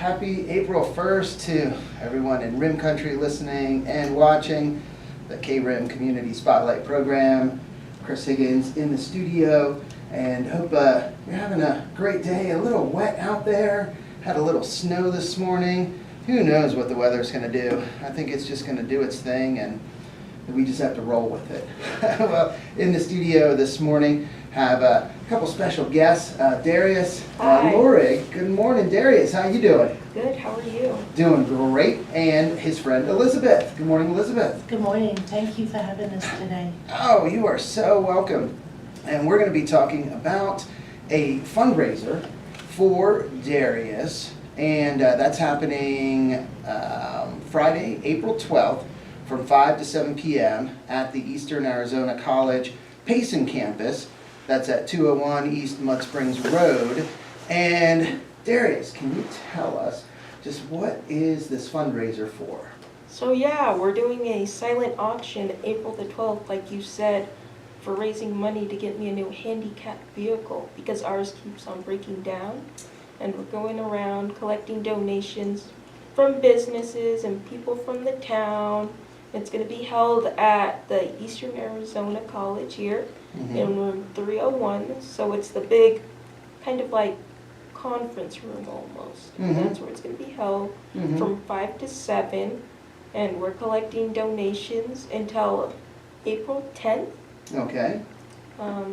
Happy April 1st to everyone in RIM country listening and watching the KRIM Community Spotlight Program. Chris Higgins in the studio, and hope you're having a great day. A little wet out there. Had a little snow this morning. Who knows what the weather's going to do. I think it's just going to do its thing, and we just have to roll with it. Well, in the studio this morning, have a couple special guests. Darius Lorig. Good morning, Darius. How you doing? Good. How are you? Doing great. And his friend Elizabeth. Good morning, Elizabeth. Good morning. Thank you for having us today. Oh, you are so welcome. And we're going to be talking about a fundraiser for Darius, and that's happening Friday, April 12th, from 5 to 7 p.m. at the Eastern Arizona College Payson campus. That's at 201 East Mud Springs Road. And Darius, can you tell us just what is this fundraiser for? So yeah, we're doing a silent auction April the 12th, like you said, for raising money to get me a new handicapped vehicle because ours keeps on breaking down. And we're going around collecting donations from businesses and people from the town. It's going to be held at the Eastern Arizona College here in room 301. So it's the big kind of like conference room almost. And that's where it's going to be held from 5 to 7. And we're collecting donations until April 10th. Okay. Yeah.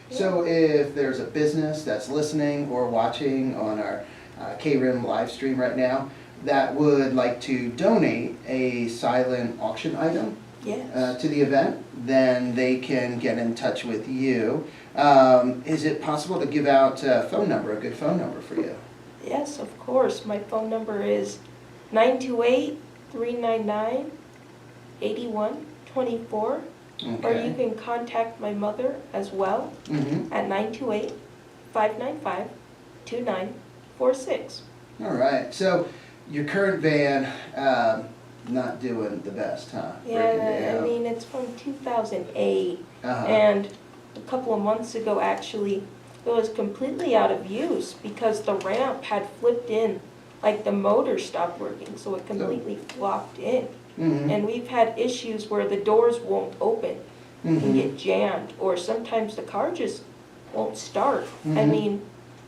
So if there's a business that's listening or watching on our KRIM live stream right now that would like to donate a silent auction item Yes. to the event, then they can get in touch with you. Is it possible to give out a phone number, a good phone number for you? Yes, of course. My phone number is 928-399-8124. Okay. Or you can contact my mother as well at 928-595-2946. All right. So your current van, not doing the best, huh? Breaking Yeah, I down. mean, it's from 2008. Uh-huh. And a couple of months ago, actually, it was completely out of use because the ramp had flipped in. Like the motor stopped working, so it completely flopped in. And we've had issues where the doors won't open and get jammed, or sometimes the car just won't start. I mean,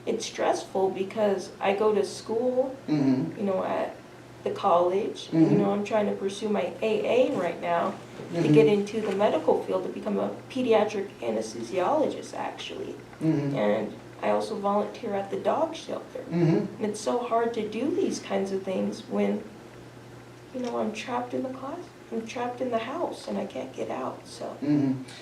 it's stressful because I go to school, you know, at the college. You know, I'm trying to pursue my AA right now to get into the medical field to become a pediatric anesthesiologist, actually. And I also volunteer at the dog shelter. And it's so hard to do these kinds of things when, you know, I'm trapped in the class, I'm trapped in the house, and I can't get out, so.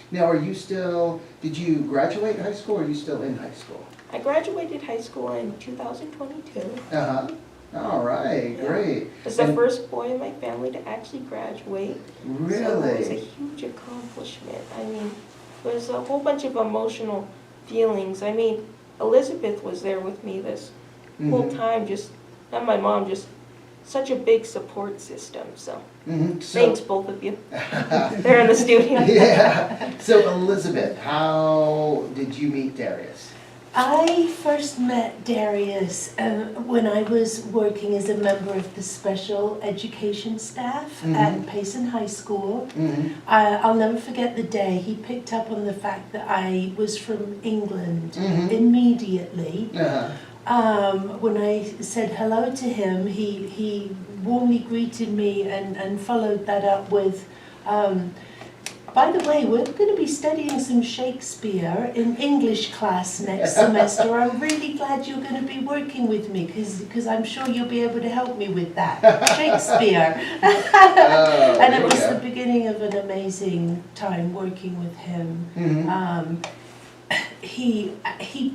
Now, are you still, did you graduate high school, or are you still in high school? I graduated high school in 2022. Uh-huh. All right, Yeah. great. I was the first boy in my family to actually graduate. Really? So it was a huge accomplishment. I mean, there was a whole bunch of emotional feelings. I mean, Elizabeth was there with me this whole time, just, and my mom, just such a big support system, so. Thanks, both of you. They're in the studio. Yeah. So, Elizabeth, how did you meet Darius? I first met Darius when I was working as a member of the special education staff at Payson High School. I'll never forget the day he picked up on the fact that I was from England immediately. When I said hello to him, he warmly greeted me and followed that up with, by the way, we're going to be studying some Shakespeare in English class next semester. I'm really glad you're going to be working with me because I'm sure you'll be able to help me with that. Shakespeare. And it was the beginning of an amazing time working with him. He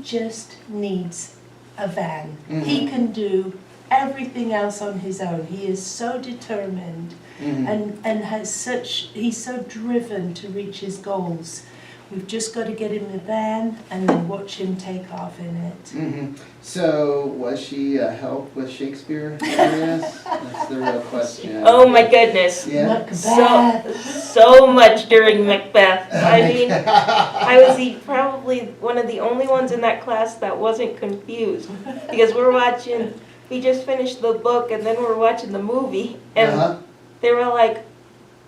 just needs a van. He can do everything else on his own. He is so determined and he's so driven to reach his goals. We've just got to get him the van and then watch him take off in it. So, was she a help with Shakespeare? That's the real question. Oh my goodness. Yeah. Macbeth. So much during Macbeth. I mean, I was probably one of the only ones in that class that wasn't confused because we're watching we just finished the book and then we're watching the movie, and Uh-huh. they were like,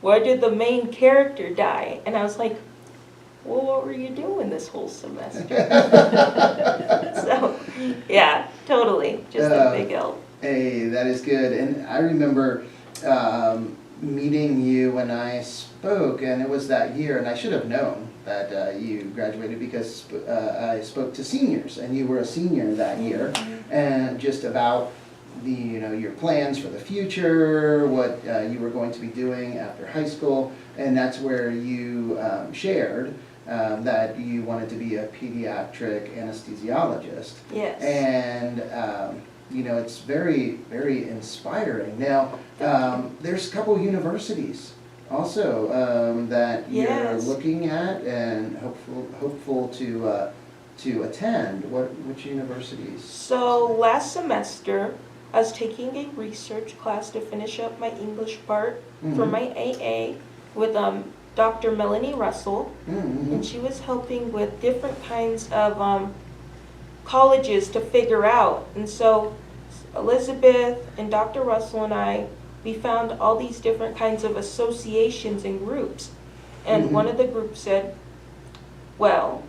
why did the main character die? And I was like, well, what were you doing this whole semester? So, yeah, totally, just a big help. Hey, that is good. And I remember meeting you when I spoke, and it was that year, and I should have known that you graduated because I spoke to seniors, and you were a senior that year, and just about your plans for the future, what you were going to be doing after high school, and that's where you shared that you wanted to be a pediatric anesthesiologist. Yes. And it's very, very inspiring. Now, there's a couple universities also that you're Yes. looking at and hopeful to attend. Which universities? So last semester, I was taking a research class to finish up my English part for Mhm. my AA with Dr. Melanie Russell, Mhm. and she was helping with different kinds of colleges to figure out. And so Elizabeth and Dr. Russell and I, we found all these different kinds of associations and groups. And one of the groups said, well,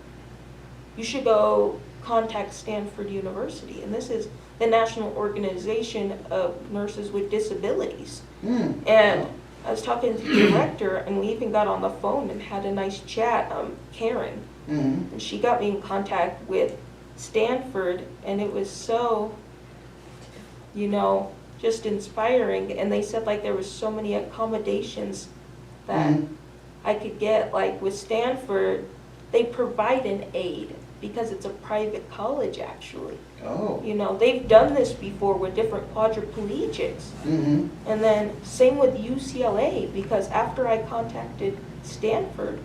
you should go contact Stanford University. And this is the National Organization of Nurses with Disabilities. Mm. And I was talking to the director, and we even got on the phone and had a nice chat, Karen. Mhm. And she got me in contact with Stanford, and it was so, just inspiring. And they said like there was so many accommodations that Mhm. I could get. Like with Stanford, they provide an aid because it's a private college actually. Oh. They've done this before with different quadriplegics. Mhm. And then same with UCLA, because after I contacted Stanford,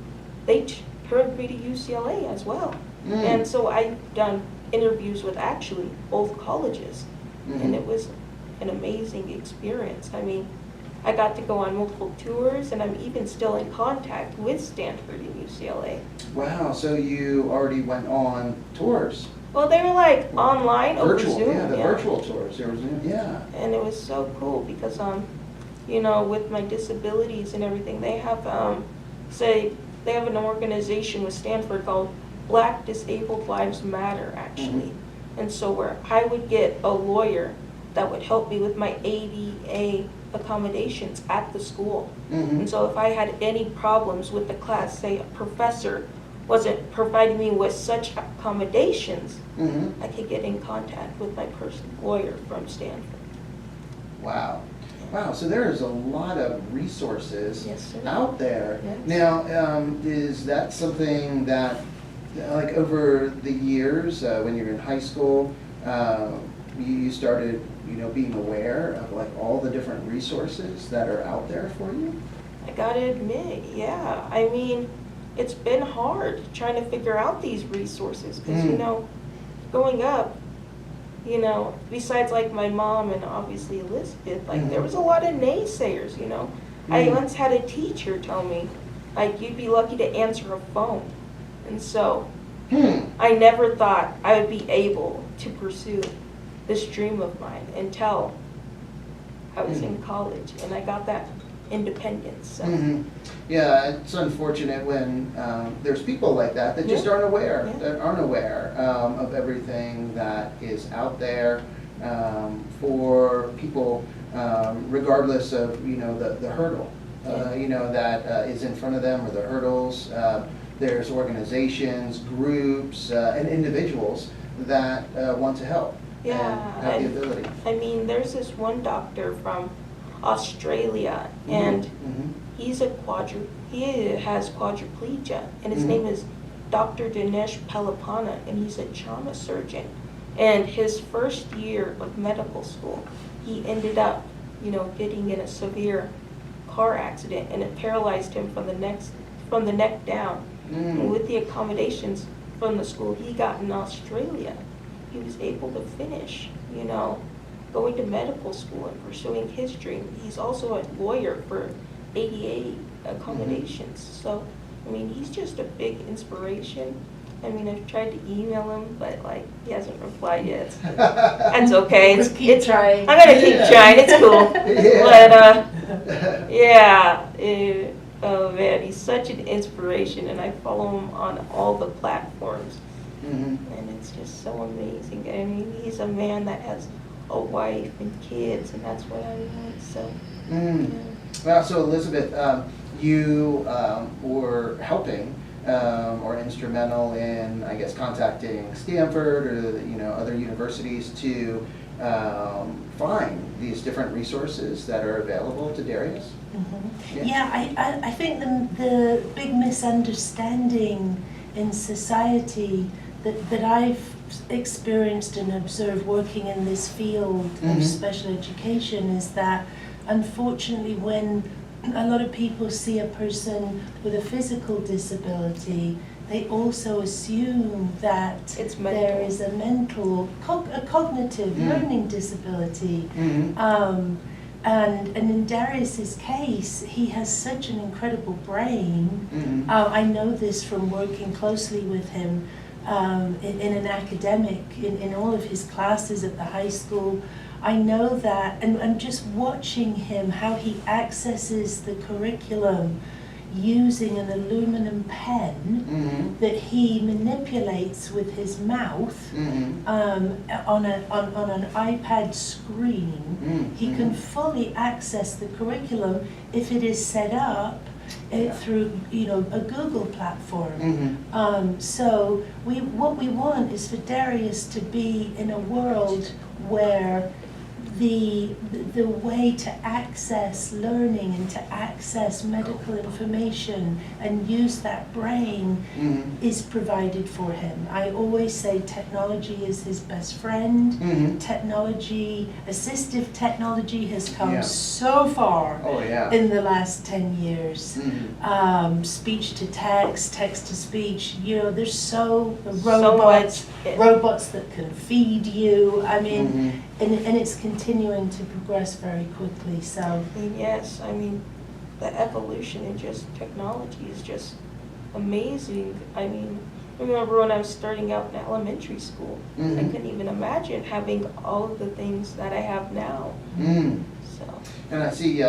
they turned me to UCLA as well. Mm. And so I've done interviews with actually both colleges, and Mhm. it was an amazing experience. I mean, I got to go on multiple tours, and I'm even still in contact with Stanford and UCLA. Wow. So you already went on tours. Well, they were like online over Virtual, Zoom. yeah, the virtual tours. There was, yeah. And it was so cool because, with my disabilities and everything, they have, they have an organization with Stanford called Black Disabled Lives Matter, actually. And so where I would get a lawyer that would help me with my ADA accommodations at the school. Mhm. And so if I had any problems with the class, say a professor wasn't providing me with such accommodations, Mhm. I could get in contact with my personal lawyer from Stanford. Wow. Wow, so there's a lot of resources Yes, sir. out there. Yes. Now, is that something that, like over the years, when you're in high school, you started, being aware of like all the different resources that are out there for you? I gotta admit, yeah. I mean, it's been hard trying to figure out these resources because, growing up, besides like my mom and obviously Elizabeth, like there was a lot of naysayers, I once had a teacher tell me, like, you'd be lucky to answer a phone. And so I never thought I would be able to pursue this dream of mine until I was in college and I got that independence. So. Yeah, it's unfortunate when there's people like that that just aren't aware, of everything that is out there for people, regardless of the hurdle, that is in front of them or the hurdles. There's organizations, groups, and individuals that want to help and have the ability. I mean, there's this one doctor from Australia, and he has quadriplegia, and his name is Dr. Dinesh Palapana, and he's a trauma surgeon. And his first year of medical school, he ended up, getting in a severe car accident, and it paralyzed him from the neck down. And with the accommodations from the school he got in Australia, he was able to finish, going to medical school and pursuing his dream. He's also a lawyer for ADA accommodations. So, I mean, he's just a big inspiration. I mean, I've tried to email him, but like, he hasn't replied yet. That's okay. Keep trying. I'm gonna keep trying, it's cool. Yeah. But, yeah, oh man, he's such an inspiration, and I follow him on all the platforms. Mhm. And it's just so amazing. I mean, he's a man that has a wife and kids, and that's what I want, so. Mm. Yeah. Well, so Elizabeth, you were helping or instrumental in, I guess, contacting Stanford or other universities to find these different resources that are available to Darius. Mhm. Yeah, I think the big misunderstanding in society that I've experienced and observed working in this field Mhm. of special education is that unfortunately when a lot of people see a person with a physical disability, they also assume that It's there mental. is a a cognitive Mm. learning disability. Mhm. And in Darius's case, he has such an incredible brain. Mhm. I know this from working closely with him in an academic, in all of his classes at the high school. I know that, and just watching him, how he accesses the curriculum using an aluminum pen Mhm. that he manipulates with his mouth Mhm. on an iPad screen. Mhm. He can fully access the curriculum if it is set up through a Google platform. Mhm. So what we want is for Darius to be in a world where the way to access learning and to access medical information and use that brain Mhm. is provided for him. I always say technology is his best friend. Mhm. Assistive technology has come Yeah. so far Oh, yeah. in the last 10 years. Mhm. Speech to text, text to speech, there's So robots, much. robots that can feed you. I mean, Mhm. and it's continuing to progress very quickly, so. I mean, yes, I mean, the evolution in just technology is just amazing. I mean, I remember when I was starting out in elementary school, I Mhm. couldn't even imagine having all of the things that I have now, Mhm. so. And I see,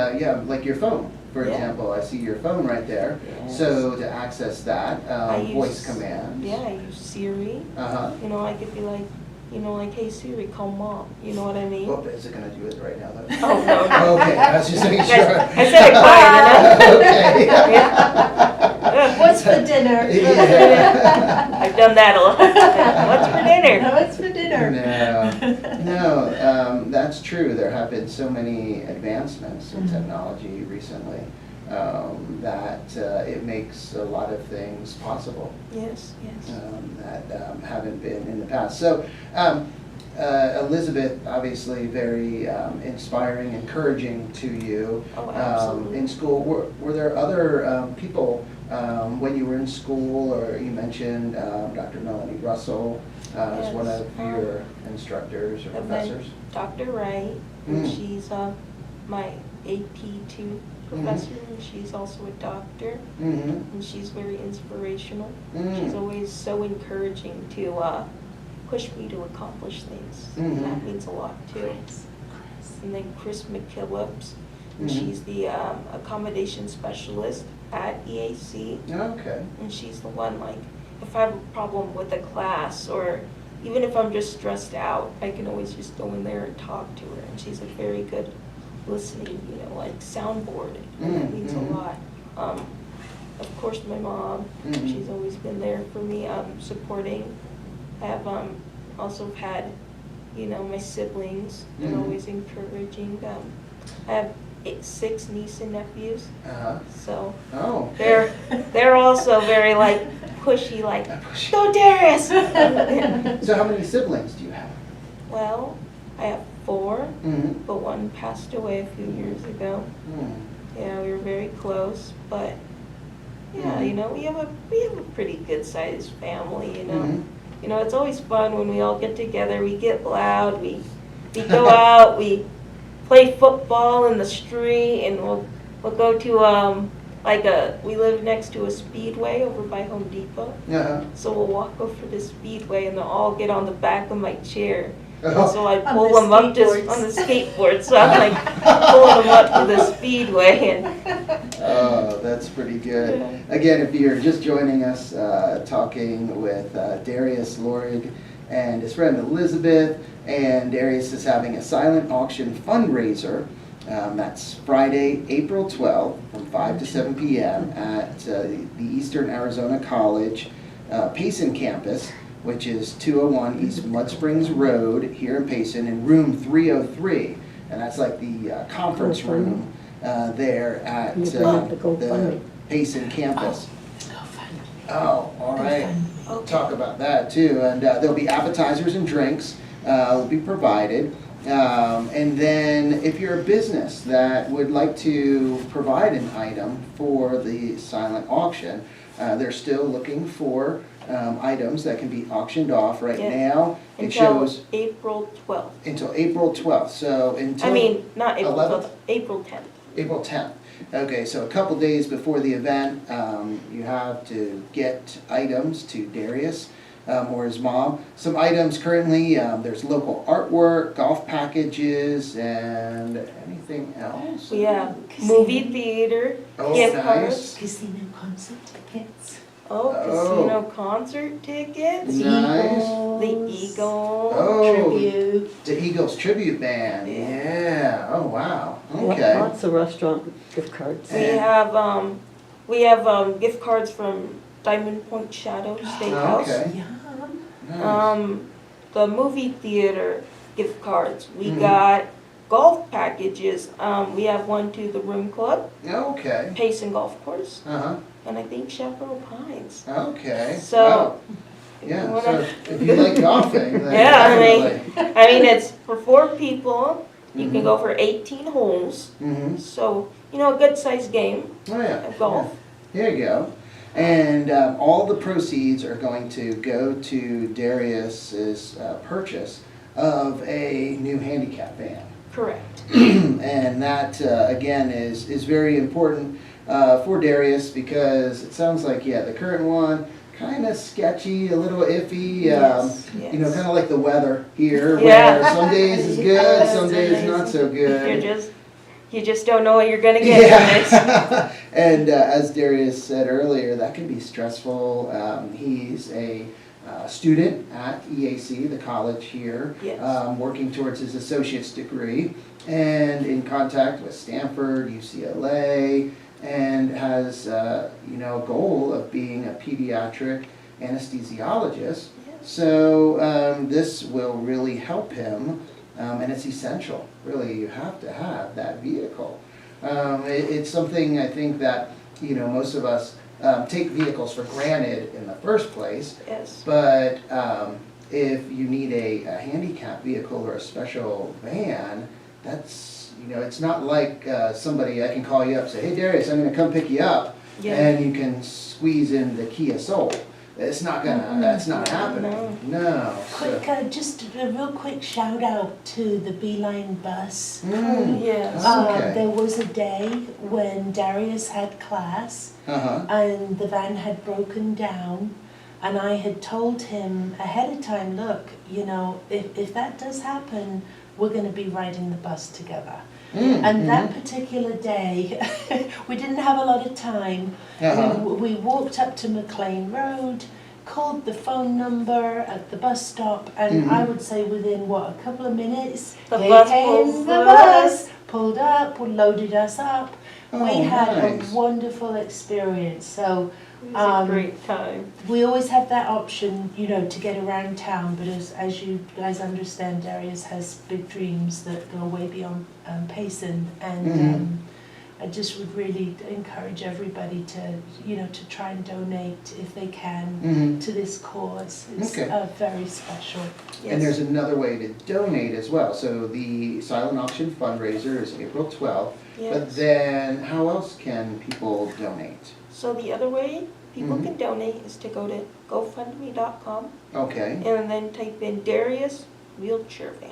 like your phone, for Yeah. example. I see your phone right there. Yes. So to access that, I use- voice commands. Yeah, I use Siri. Uh-huh. I could be like, hey Siri, call mom. You know what I mean? Oh, is it gonna do it right now, though? Oh, no. Okay, I was just making sure. I said it quiet Okay. Yeah. What's for dinner? Yeah. I've done that a lot. What's for dinner? What's for dinner? No, that's true. There have been so many advancements in Mhm. technology recently that it makes a lot of things possible Yes, yes. that haven't been in the past. So, Elizabeth, obviously very inspiring, encouraging to you Oh, absolutely. in school. Were there other people when you were in school, or you mentioned Dr. Melanie Russell as one Yes, of your instructors or And then professors? Dr. Wright, and Mm. she's my AP2 professor, and she's also a doctor, Mm-hmm. and she's very inspirational. Mm. She's always so encouraging to push me to accomplish things. Mhm. And that means a lot too. And then Chris McKillips, and Mhm. she's the accommodation specialist at EAC. Okay. And she's the one, like, if I have a problem with a class, or even if I'm just stressed out, I can always just go in there and talk to her. And she's a very good listening, like soundboard. And that means Mhm. a lot. Of course, my mom, Mhm. she's always been there for me, supporting. I have also had, my siblings. They're Mhm. always encouraging. I have 6 nieces and nephews, Uh-huh. so Oh. they're also very like pushy, like, Pushy. go Darius! So how many siblings do you have? Well, I have 4, Mm-hmm. but one passed away a few years ago. Yeah, we were very close, but yeah, Mhm. we have a pretty good sized family. Mhm. It's always fun when we all get together. We get loud. We go out. We play football in the street, and we'll go to we live next to a speedway over by Home Depot. Uh-huh. So we'll walk over to the speedway and they'll all get on the back of my chair. And Oh. so I On pull the them up just skateboards. on the skateboard. So I'm like pulling them up to the speedway and Oh, that's pretty good. Again, if you're just joining us, talking with Darius Lorig and his friend Elizabeth, and Darius is having a silent auction fundraiser. That's Friday, April 12th from 5 to 7 p.m. at the Eastern Arizona College Payson campus, which is 201 East Mud Springs Road here in Payson in room 303. And that's like the conference room there at the Payson campus. Oh, all right. We'll talk about that too. And there'll be appetizers and drinks will be provided. And then if you're a business that would like to provide an item for the silent auction, they're still looking for items that can be auctioned off right Yeah. now. It until shows April 12th. until April 12th. So until I mean, not April 11th? 12th, April 10th. April 10th. Okay, so a couple days before the event, you have to get items to Darius or his mom. Some items currently, there's local artwork, golf packages, and anything else? We have Casino. movie theater, Oh, gift nice. cards. Casino concert tickets. Oh, Oh. casino concert tickets. Nice. The Eagle. Oh, Tribute. the Eagles Tribute Band. Yeah. Oh, wow. Lo- Okay. Lots of restaurant gift cards. We have gift cards from Diamond Point Shadow Steakhouse. Okay. Yum. Nice. The movie theater gift cards. We Mhm. got golf packages. We have one to the Room Club, Okay. Payson Golf Course, Uh-huh. and I think Chaparral Pines. Okay. So, Wow. if Yeah, you wanna- so if you like golfing, then Yeah, I mean- definitely. I mean, it's for 4 people. You can Mhm. go for 18 holes. Mhm. So, a good sized game Oh, yeah. of golf. There you go. And all the proceeds are going to go to Darius's purchase of a new handicap van. Correct. And that, again, is very important for Darius because it sounds like, the current one, kind of sketchy, a little iffy. Yes, You know, yes. kind of like the weather here, Yeah. where some days is good, Yes, some days amazing. not so good. You just don't know what you're gonna get from this. Yeah. And as Darius said earlier, that can be stressful. He's a student at EAC, the college here, Yes. working towards his associate's degree, and in contact with Stanford, UCLA, and has a goal of being a pediatric anesthesiologist. Yes. So this will really help him, and it's essential. Really, you have to have that vehicle. It's something I think that most of us take vehicles for granted in the first place. Yes. But if you need a handicap vehicle or a special van, that's it's not like somebody I can call you up and say, hey Darius, I'm going to come pick you up, Yeah. and you can squeeze in the Kia Soul. It's not gonna. That's not happening. No. So- Quick, just a real quick shout out to the Beeline bus. Yes. Okay. There was a day when Darius had class Uh-huh. and the van had broken down, and I had told him ahead of time, look, if that does happen, we're going to be riding the bus together. And that particular day, we didn't have a lot of time. Uh-huh. We walked up to McLean Road, called the phone number at the bus stop, and I would say within, a couple of minutes, The here bus came pulls the up. bus, pulled up, loaded us up. Oh, We had nice. a wonderful experience. So It was a great time. we always have that option, to get around town, but as you guys understand, Darius has big dreams that go way beyond Payson, and I just would really encourage everybody to try and donate if they can to this cause. It's Okay. very special. And there's another way to donate as well. So the silent auction fundraiser is April 12th. But Yes. then how else can people donate? So the other way people can donate is to go to GoFundMe.com Okay. and then type in Darius wheelchair van.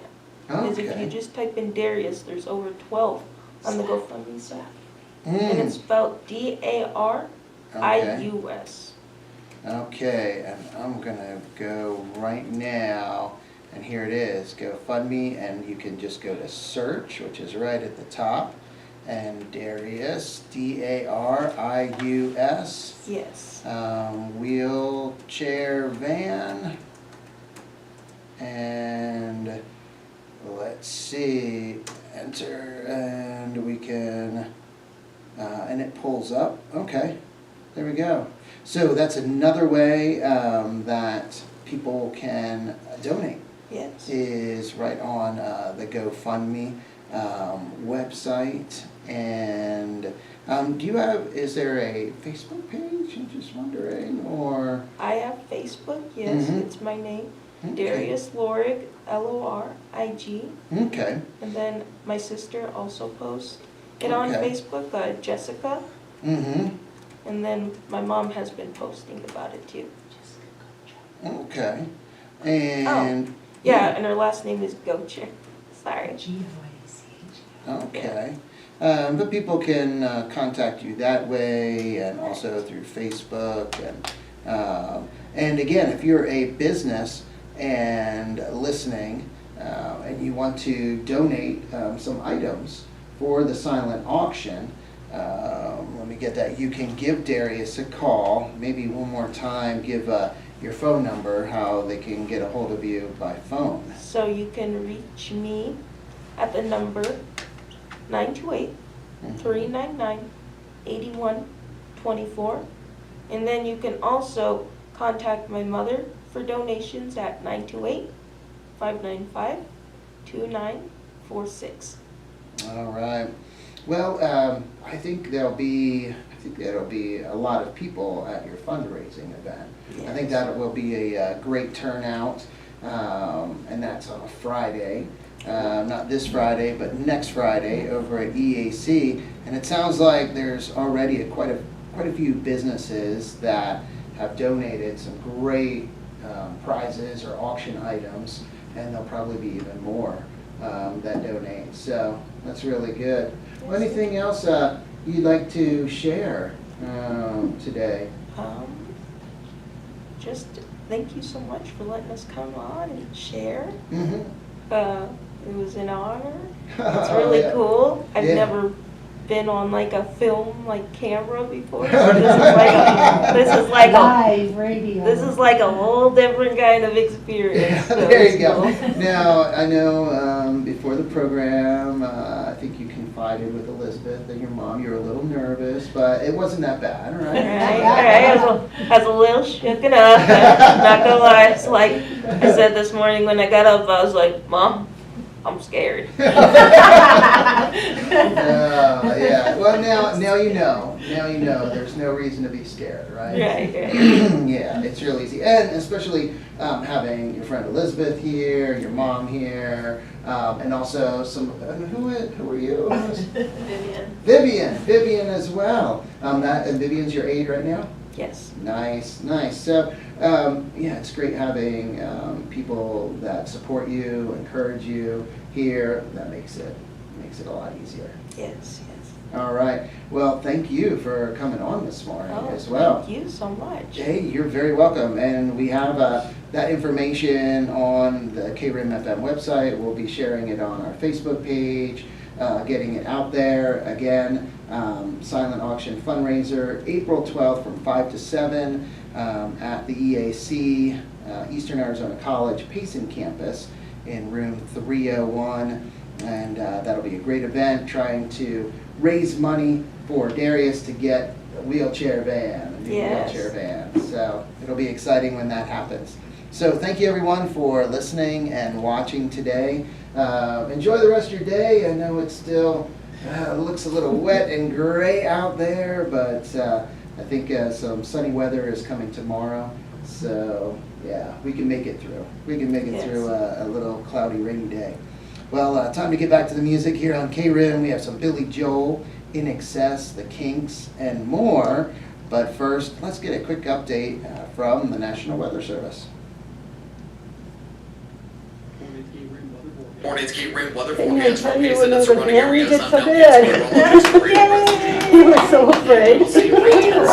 Because if you Okay. just type in Darius, there's over 12 on the GoFundMe side. and it's spelled Darius. Okay, and I'm gonna go right now, and here it is, GoFundMe, and you can just go to search, which is right at the top, and Darius, Darius, Yes. wheelchair van, and let's see, enter, and we can, and it pulls up, okay, there we go. So that's another way that people can donate, Yes. is right on the GoFundMe website. And is there a Facebook page? I'm just wondering, or? I have Facebook, yes, Mhm. it's my name, Okay. Darius Lorig, Lorig. Okay, And then my sister also posts it on Okay. Facebook, Jessica. mm-hmm, And then my mom has been posting about it too. okay. And, Yeah, and her last name is Gocher. Sorry. G-O-A-C-H. okay. But people can contact you that way, and also through Facebook. And again, if you're a business and listening, and you want to donate some items for the silent auction, let me get that. You can give Darius a call. Maybe one more time, give your phone number, how they can get a hold of you by phone. So you can reach me at the number 928-399-8124. And then you can also contact my mother for donations at 928-595-2946. All right. Well, I think there'll be a lot of people at your fundraising event. I think that will be a great turnout, and that's on a Friday. Not this Friday, but next Friday over at EAC. And it sounds like there's already quite a few businesses that have donated some great prizes or auction items, and there'll probably be even more that donate. So that's really good. Well, anything else you'd like to share today? Just thank you so much for letting us come on and share. Mm-hmm. It was an honor. It's really cool. I've Yeah. never been on like a film camera before. So Oh, no. this is like Live radio. this is like a whole different kind of experience. So There it's you go. cool. Now, I know before the program, I think you confided with Elizabeth and your mom. You were a little nervous, but it wasn't that bad, All right? right. I was a little shooken up. Not gonna lie. It's like I said this morning when I got up. I was like, Mom, I'm scared. Yeah. Well, now you know. Now you know. There's no reason to be scared, right? Right. Yeah, it's real easy, and especially having your friend Elizabeth here, your mom here, and also some. Who are you? Vivian as well. And Vivian's your aide right now. Yes. Nice. So, yeah, it's great having people that support you, encourage you here. That makes it a lot easier. Yes. All right. Well, thank you for coming on this morning Oh, as well. thank you so much. Hey, you're very welcome. And we have that information on the KRIM FM website. We'll be sharing it on our Facebook page, getting it out there. Again, silent auction fundraiser, April 12th from 5 to 7 at the EAC, Eastern Arizona College, Payson campus in room 301. And that'll be a great event, trying to raise money for Darius to get a wheelchair van, a new Yes. wheelchair van. So it'll be exciting when that happens. So thank you everyone for listening and watching today. Enjoy the rest of your day. I know it's still looks a little wet and gray out there, but I think some sunny weather is coming tomorrow. So yeah, we can make it through. We can make it Yes. through a little cloudy, rainy day. Well, time to get back to the music here on KRIM. We have some Billy Joel, In Excess, The Kinks, and more. But first, let's get a quick update from the National Weather Service. Morning's KRIM weather Didn't I forecast for tell you Payson when and I was surrounding down, you areas did on so Mount good? Kisco. You were so afraid. See rain or